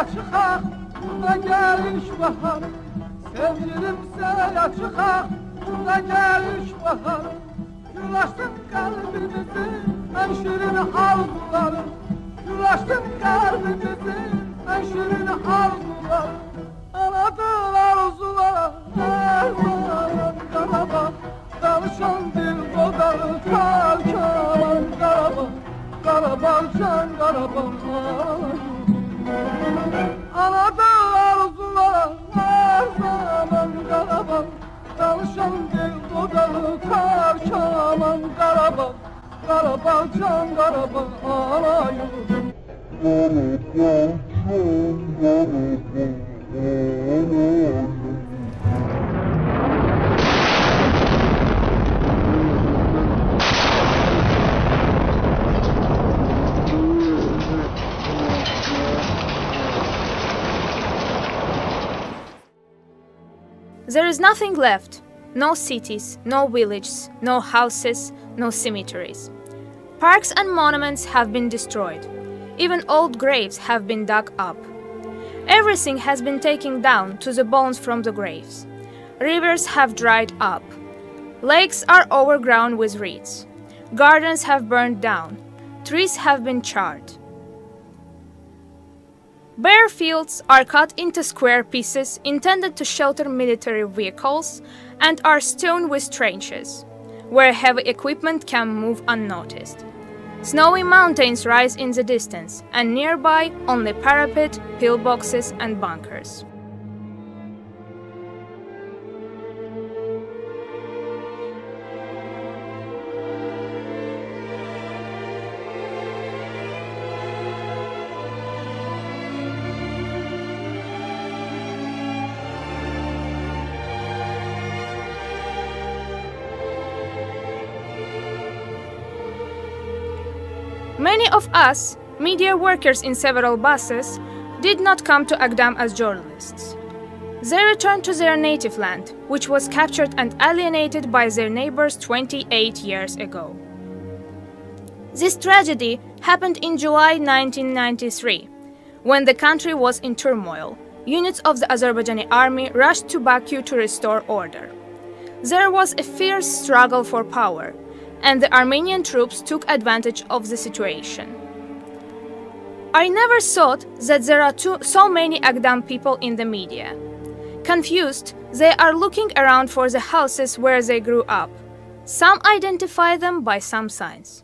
çıkak, da geliş bahar. Sevgilimse ya çıkak, da geliş bahar. Gül açtın kalbimizi, en şirin arzuları. Gül açtın kalbimizi, en şirin arzuları. Anadın arzulara, her zaman Karabağ. Dalışan bir kodalı kar kaman Karabağ. Karabağ can Karabağ. Anadın arzulara, her zaman Karabağ. Dalışan bir kodalı kar kaman Karabağ. Karabağ can Karabağ. Ana yurdum. There is nothing left. No cities, no villages, no houses, no cemeteries. Parks and monuments have been destroyed. Even old graves have been dug up. Everything has been taken down to the bones from the graves. Rivers have dried up. Lakes are overgrown with reeds. Gardens have burned down. Trees have been charred. Bare fields are cut into square pieces intended to shelter military vehicles and are strewn with trenches, where heavy equipment can move unnoticed. Snowy mountains rise in the distance, and nearby only parapet, pillboxes and bunkers. Many of us, media workers in several buses, did not come to Aghdam as journalists. They returned to their native land, which was captured and alienated by their neighbors 28 years ago. This tragedy happened in July 1993, when the country was in turmoil. Units of the Azerbaijani army rushed to Baku to restore order. There was a fierce struggle for power, and the Armenian troops took advantage of the situation. I never thought that there are so many Aghdam people in the media. Confused, they are looking around for the houses where they grew up. Some identify them by some signs.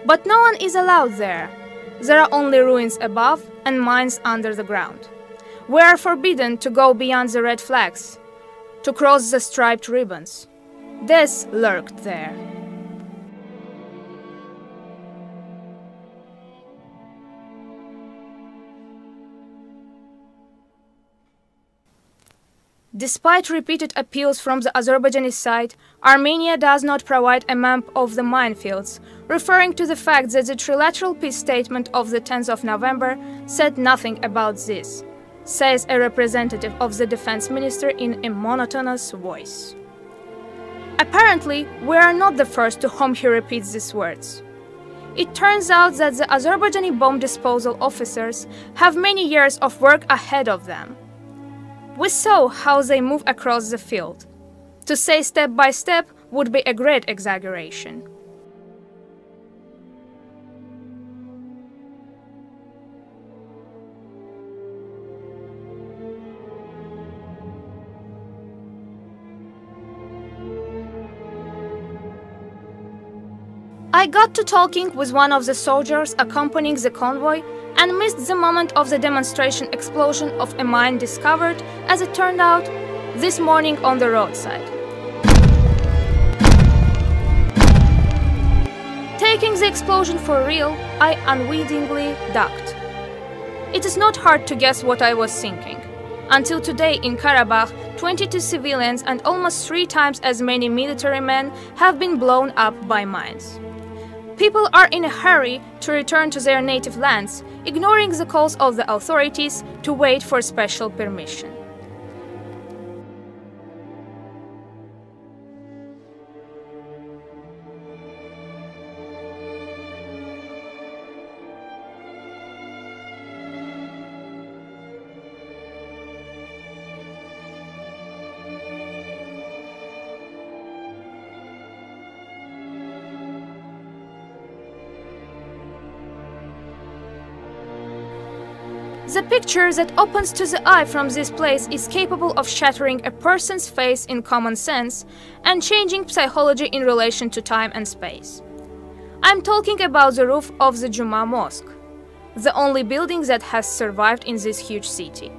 But no one is allowed there. There are only ruins above and mines under the ground. We are forbidden to go beyond the red flags, to cross the striped ribbons. Death lurked there. Despite repeated appeals from the Azerbaijani side, Armenia does not provide a map of the minefields, referring to the fact that the trilateral peace statement of the 10th of November said nothing about this, says a representative of the defense minister in a monotonous voice. Apparently, we are not the first to whom he repeats these words. It turns out that the Azerbaijani bomb disposal officers have many years of work ahead of them. We saw how they move across the field. To say step by step would be a great exaggeration. I got to talking with one of the soldiers accompanying the convoy and missed the moment of the demonstration explosion of a mine discovered, as it turned out, this morning on the roadside. Taking the explosion for real, I unwittingly ducked. It is not hard to guess what I was thinking. Until today in Karabakh, 22 civilians and almost 3 times as many military men have been blown up by mines. People are in a hurry to return to their native lands, ignoring the calls of the authorities to wait for special permission. The picture that opens to the eye from this place is capable of shattering a person's faith in common sense and changing psychology in relation to time and space. I'm talking about the roof of the Juma Mosque, the only building that has survived in this huge city.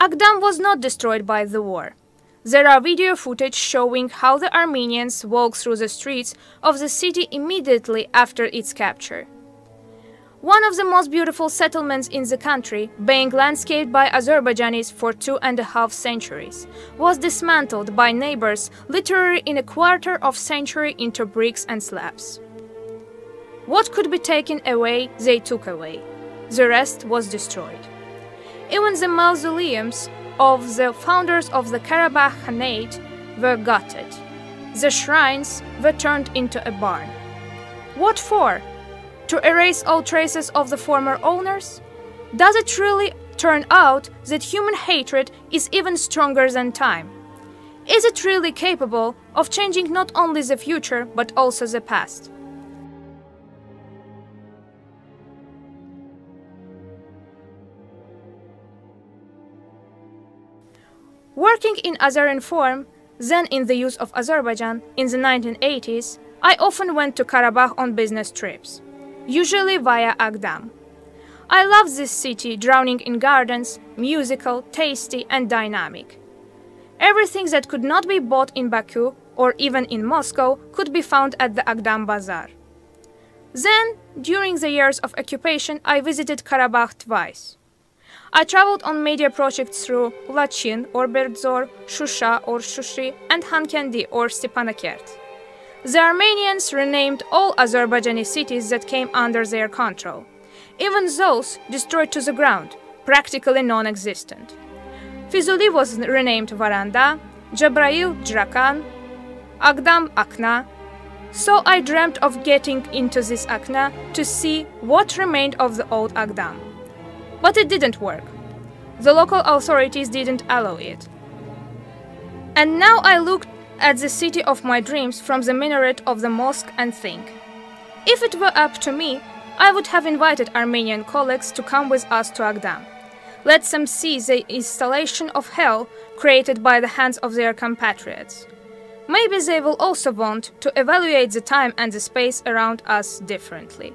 Aghdam was not destroyed by the war. There are video footage showing how the Armenians walked through the streets of the city immediately after its capture. One of the most beautiful settlements in the country, being landscaped by Azerbaijanis for 2.5 centuries, was dismantled by neighbors literally in a quarter of a century into bricks and slabs. What could be taken away, they took away. The rest was destroyed. Even the mausoleums of the founders of the Karabakh Khanate were gutted. The shrines were turned into a barn. What for? To erase all traces of the former owners? Does it really turn out that human hatred is even stronger than time? Is it really capable of changing not only the future but also the past? Working in Azerinform, then in the use of Azerbaijan, in the 1980s, I often went to Karabakh on business trips, usually via Aghdam. I loved this city, drowning in gardens, musical, tasty, and dynamic. Everything that could not be bought in Baku or even in Moscow could be found at the Aghdam Bazaar. Then, during the years of occupation, I visited Karabakh twice. I traveled on media projects through Lachin or Berdzor, Shusha or Shushi, and Hankendi or Stepanakert. The Armenians renamed all Azerbaijani cities that came under their control, even those destroyed to the ground, practically non-existent. Fizuli was renamed Varanda, Jabrail Jrakan, Aghdam Akna. So I dreamt of getting into this Akna to see what remained of the old Aghdam. But it didn't work. The local authorities didn't allow it. And now I look at the city of my dreams from the minaret of the mosque and think, if it were up to me, I would have invited Armenian colleagues to come with us to Aghdam. Let them see the installation of hell created by the hands of their compatriots. Maybe they will also want to evaluate the time and the space around us differently.